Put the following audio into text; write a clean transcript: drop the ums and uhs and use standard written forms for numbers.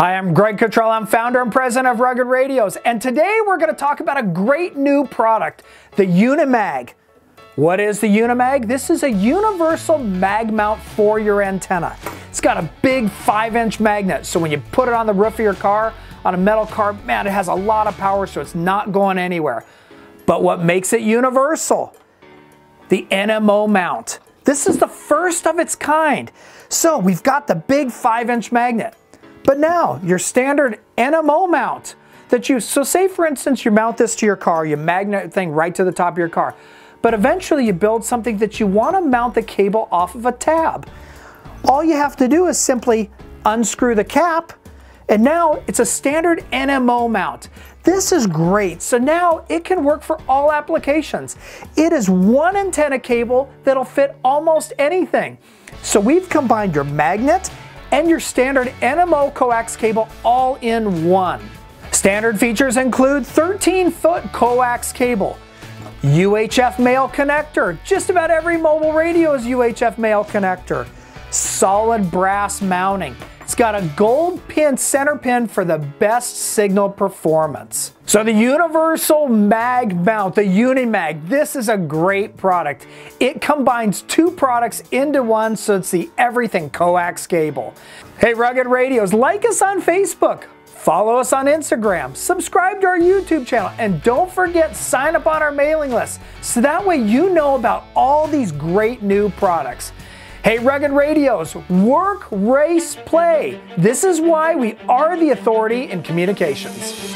Hi, I'm Greg Cottrell. I'm founder and president of Rugged Radios, and today we're going to talk about a great new product, the UNI-MAG. What is the UNI-MAG? This is a universal mag mount for your antenna. It's got a big 5-inch magnet, so when you put it on the roof of your car, on a metal car, man, it has a lot of power, so it's not going anywhere. But what makes it universal? The NMO mount. This is the first of its kind. So we've got the big 5-inch magnet. But now, your standard NMO mount that so say for instance you mount this to your car, you magnet thing right to the top of your car, but eventually you build something that you want to mount the cable off of a tab. All you have to do is simply unscrew the cap, and now it's a standard NMO mount. This is great, so now it can work for all applications. It is one antenna cable that'll fit almost anything. So we've combined your magnet and your standard NMO coax cable all in one. Standard features include 13-foot coax cable, UHF Male Connector, just about every mobile radio is UHF Male Connector, solid brass mounting. It's got a gold pin center pin for the best signal performance. So the universal mag mount, the UNI-MAG, this is a great product. It combines two products into one, so it's the everything coax cable. Hey Rugged Radios, like us on Facebook, follow us on Instagram, subscribe to our YouTube channel, and don't forget, sign up on our mailing list so that way you know about all these great new products. Hey Rugged Radios, work, race, play. This is why we are the authority in communications.